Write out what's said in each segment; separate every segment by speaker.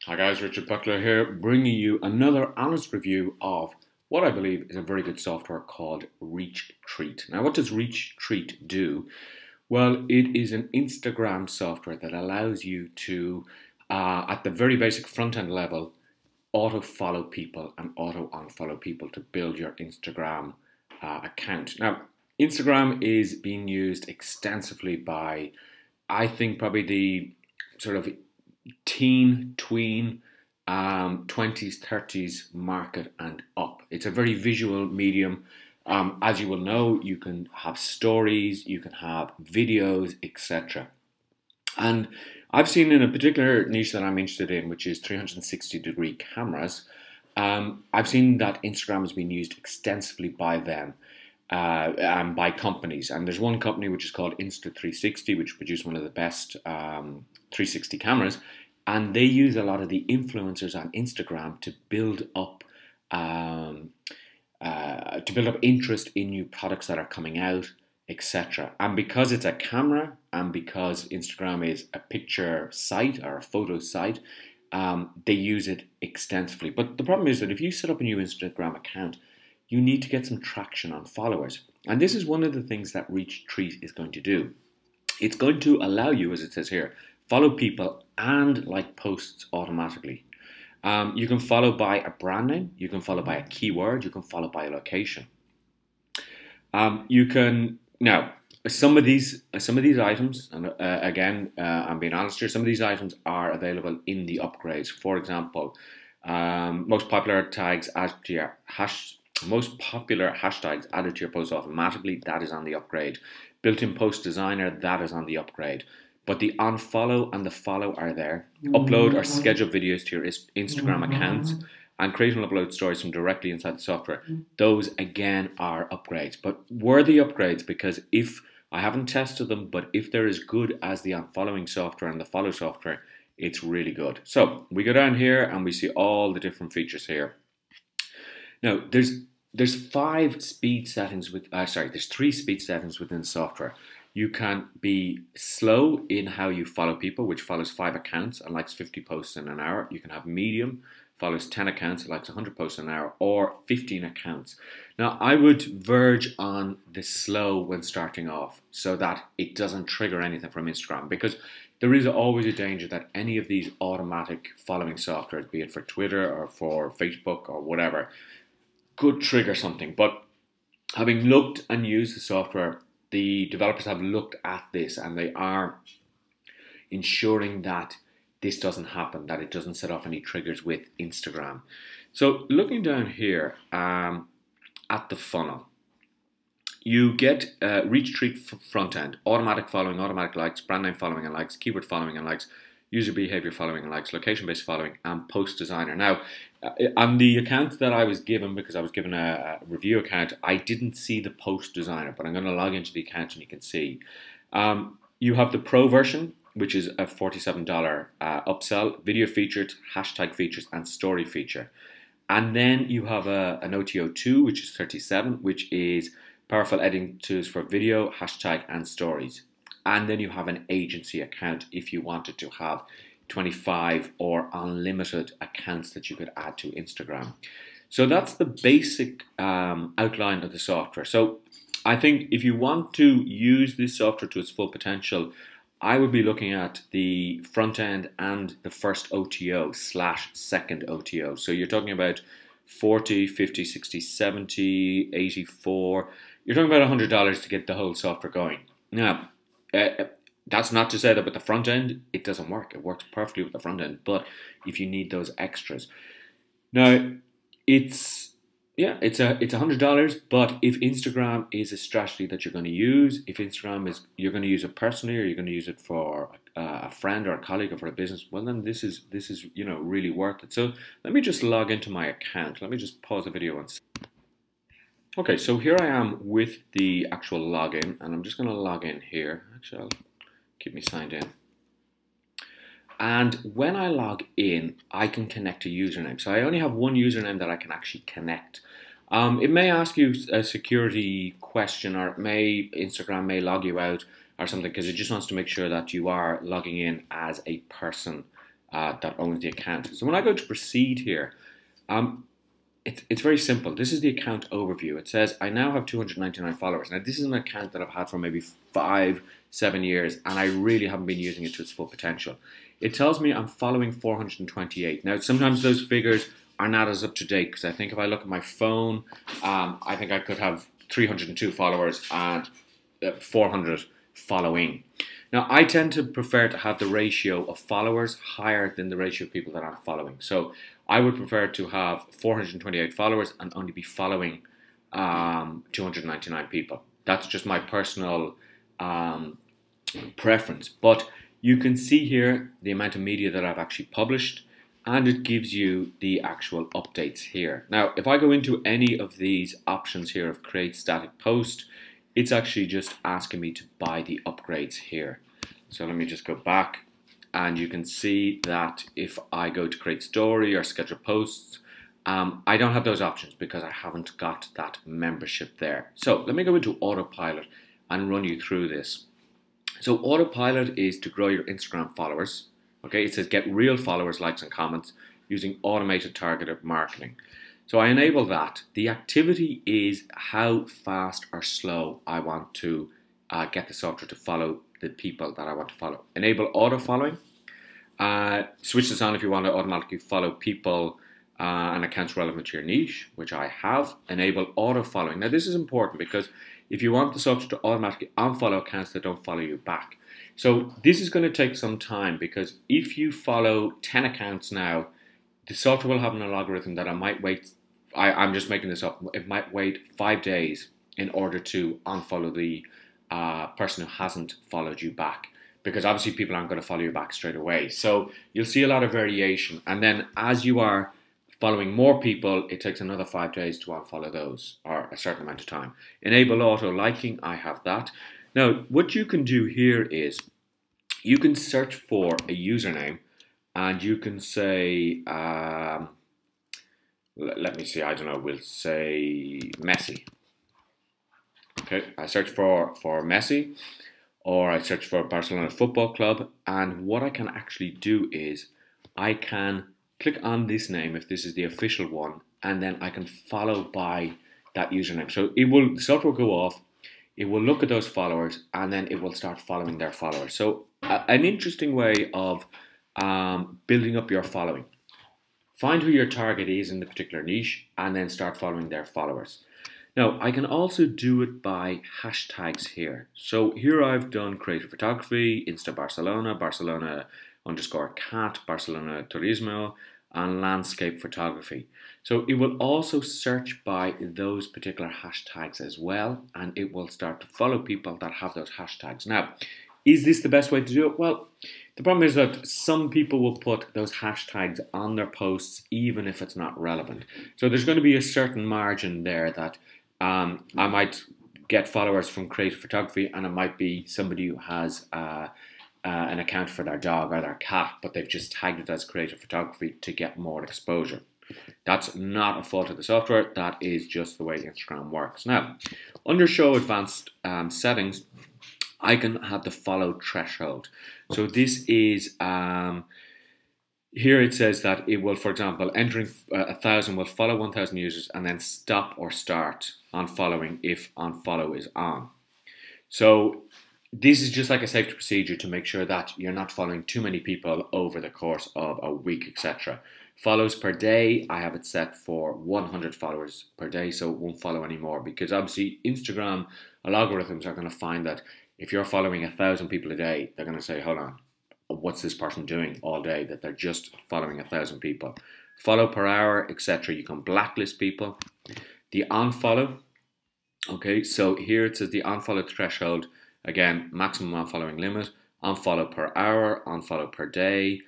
Speaker 1: Hi guys, Richard Butler here, bringing you another honest review of what I believe is a very good software called reachtreat. Now, what does reachtreat do? Well, it is an Instagram software that allows you to, at the very basic front-end level, auto-follow people and auto-unfollow people to build your Instagram account. Now, Instagram is being used extensively by, I think, probably the sort of tween, 20s, 30s market and up. It's a very visual medium. As you will know, you can have stories, you can have videos, etc. And I've seen in a particular niche that I'm interested in, which is 360-degree cameras, I've seen that Instagram has been used extensively by them. And by companies. And there's one company which is called Insta360, which produce one of the best 360 cameras, and they use a lot of the influencers on Instagram to build up interest in new products that are coming out, etc. And because it's a camera, and because Instagram is a picture site or a photo site, they use it extensively. But the problem is that if you set up a new Instagram account, you need to get some traction on followers. And this is one of the things that reachtreat is going to do. It's going to allow you, as it says here, follow people and like posts automatically. You can follow by a brand name, you can follow by a keyword, you can follow by a location. You can, now, some of these items, and again, I'm being honest here, some of these items are available in the upgrades. For example, most popular tags added to your most popular hashtags added to your post automatically, that is on the upgrade. Built-in post designer, that is on the upgrade. But the unfollow and the follow are there. Upload or schedule videos to your Instagram accounts and create and upload stories from directly inside the software. Those again are upgrades, but worthy upgrades, because if I haven't tested them, but if they're as good as the unfollowing software and the follow software, it's really good. So we go down here and we see all the different features here. Now, there's five speed settings with, there's 3 speed settings within the software. You can be slow in how you follow people, which follows 5 accounts and likes 50 posts in an hour. You can have medium, follows 10 accounts and likes 100 posts an hour, or 15 accounts. Now, I would verge on the slow when starting off so that it doesn't trigger anything from Instagram, because there is always a danger that any of these automatic following softwares, be it for Twitter or for Facebook or whatever, could trigger something. But having looked and used the software, the developers have looked at this and they are ensuring that this doesn't happen, that it doesn't set off any triggers with Instagram. So looking down here at the funnel, you get reachtreat front end, automatic following, automatic likes, brand name following and likes, keyword following and likes, user behavior following and likes, location-based following, and post designer. Now, on the account that I was given, because I was given a review account, I didn't see the post designer, but I'm going to log into the account and you can see. You have the pro version, which is a $47 upsell, video featured, hashtag features, and story feature. And then you have an OTO2, which is 37, which is powerful editing tools for video, hashtag, and stories. And then you have an agency account if you wanted to have 25 or unlimited accounts that you could add to Instagram. So that's the basic outline of the software. So I think if you want to use this software to its full potential, I would be looking at the front end and the first OTO / second OTO. So you're talking about 40, 50, 60, 70, 84. You're talking about $100 to get the whole software going. Now, that's not to say that with the front end it doesn't work. It works perfectly with the front end, but if you need those extras, now it's $100. But if Instagram is a strategy that you're going to use, if Instagram is you're going to use it personally, or you're going to use it for a friend or a colleague or for a business, well then this is really worth it. So let me just log into my account. Let me just pause the video and see. Okay, so here I am with the actual login, and I'm just going to log in here. Actually, I'll keep me signed in. And when I log in, I can connect a username. So I only have one username that I can actually connect. It may ask you a security question, or Instagram may log you out or something, because it just wants to make sure that you are logging in as a person that owns the account. So when I go to proceed here, it's very simple. This is the account overview. It says I now have 299 followers. Now this is an account that I've had for maybe 5-7 years, and I really haven't been using it to its full potential. It tells me I'm following 428. Now sometimes those figures are not as up to date, because I think if I look at my phone, I think I could have 302 followers and 400 following. Now, I tend to prefer to have the ratio of followers higher than the ratio of people that I'm following. So I would prefer to have 428 followers and only be following 299 people. That's just my personal preference. But you can see here the amount of media that I've actually published, and it gives you the actual updates here. Now, if I go into any of these options here of create static post, it's actually just asking me to buy the upgrades here. So let me just go back, and you can see that if I go to create story or schedule posts, I don't have those options because I haven't got that membership there. So let me go into autopilot and run you through this. So autopilot is to grow your Instagram followers. Okay, it says get real followers, likes and comments using automated targeted marketing. So I enable that. The activity is how fast or slow I want to get the software to follow the people that I want to follow. Enable auto following. Switch this on if you want to automatically follow people and accounts relevant to your niche, which I have. Enable auto following. Now this is important because if you want the software to automatically unfollow accounts that don't follow you back. So this is going to take some time, because if you follow 10 accounts now, the software will have an algorithm that I might wait, I'm just making this up, it might wait 5 days in order to unfollow the person who hasn't followed you back, because obviously people aren't going to follow you back straight away. So you'll see a lot of variation, and then as you are following more people, it takes another 5 days to unfollow those, or a certain amount of time. Enable auto liking, I have that. Now what you can do here is you can search for a username, and you can say let me see, I don't know, we'll say Messi. Okay, I search for Messi, or I search for Barcelona Football Club, and what I can actually do is I can click on this name if this is the official one, and then I can follow by that username. So the software will go off, it will look at those followers, and then it will start following their followers. So an interesting way of building up your following. Find who your target is in the particular niche, and then start following their followers. Now, I can also do it by hashtags here. So here I've done creative photography, Insta Barcelona, Barcelona_cat, Barcelona Turismo, and landscape photography. So it will also search by those particular hashtags as well, and it will start to follow people that have those hashtags. Now, is this the best way to do it? Well, the problem is that some people will put those hashtags on their posts even if it's not relevant. So there's going to be a certain margin there that I might get followers from creative photography, and it might be somebody who has an account for their dog or their cat, but they've just tagged it as creative photography to get more exposure. That's not a fault of the software, that is just the way Instagram works. Now, under show advanced settings, I can have the follow threshold. So this is, here it says that it will, for example, entering 1,000 will follow 1,000 users and then stop or start unfollowing if unfollow is on. So this is just like a safety procedure to make sure that you're not following too many people over the course of a week, etc. Follows per day, I have it set for 100 followers per day, so it won't follow anymore, because obviously Instagram algorithms are going to find that if you're following 1,000 people a day, they're going to say, hold on, what's this person doing all day that they're just following 1,000 people? Follow per hour, etc. You can blacklist people. The unfollow, okay, so here it says the unfollow threshold, again, maximum unfollowing limit, unfollow per hour, unfollow per day.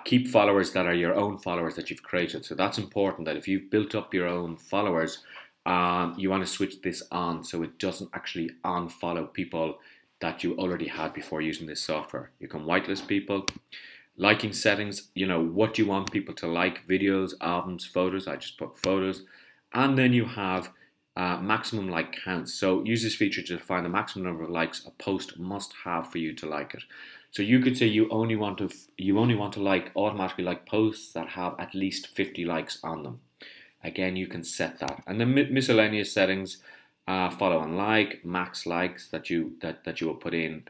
Speaker 1: Keep followers that are your own followers that you've created. So that's important, that if you've built up your own followers, you want to switch this on so it doesn't actually unfollow people that you already had before using this software. You can whitelist people. Liking settings, you know, what do you want people to like? Videos, albums, photos. I just put photos. And then you have maximum like counts. So use this feature to define the maximum number of likes a post must have for you to like it. So you could say you only want to like automatically like posts that have at least 50 likes on them. Again, you can set that. And the miscellaneous settings, follow and like, max likes that you will put in.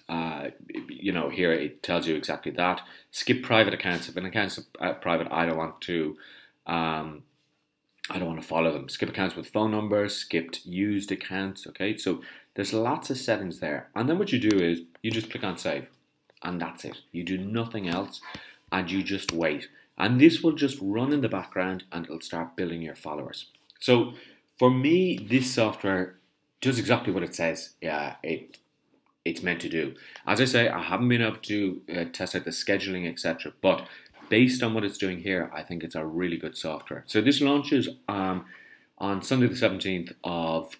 Speaker 1: Here it tells you exactly that. Skip private accounts. If an account's private, I don't want to follow them. Skip accounts with phone numbers, skipped used accounts. Okay, so there's lots of settings there. And then what you do is you just click on save, and that's it. You do nothing else, and you just wait. And this will just run in the background, and it'll start building your followers. So for me, this software does exactly what it says. Yeah, it's meant to do. As I say, I haven't been able to test out the scheduling, etc. But based on what it's doing here, I think it's a really good software. So this launches on Sunday the 17th of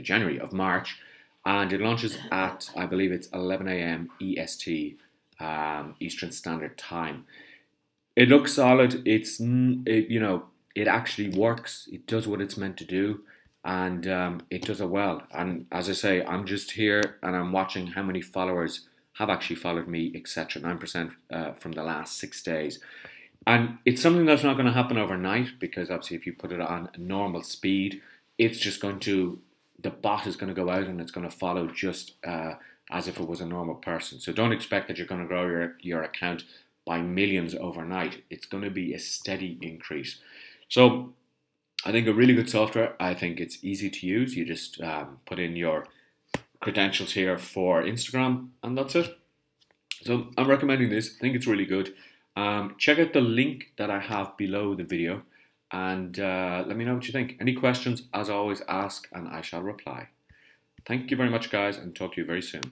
Speaker 1: January, of March, and it launches at, I believe it's 11 a.m. EST, Eastern Standard Time. It looks solid. It actually works. It does what it's meant to do, and it does it well. And as I say, I'm just here and I'm watching how many followers have actually followed me, etc. 9% from the last 6 days. And it's something that's not going to happen overnight, because obviously if you put it on normal speed, it's just the bot is going to go out and it's going to follow just as if it was a normal person. So don't expect that you're going to grow your account by millions overnight. It's going to be a steady increase. So I think a really good software. I think it's easy to use. You just put in your credentials here for Instagram, and that's it. So I'm recommending this. I think it's really good. Check out the link that I have below the video, and let me know what you think. Any questions, as always, ask and I shall reply. Thank you very much, guys, and talk to you very soon.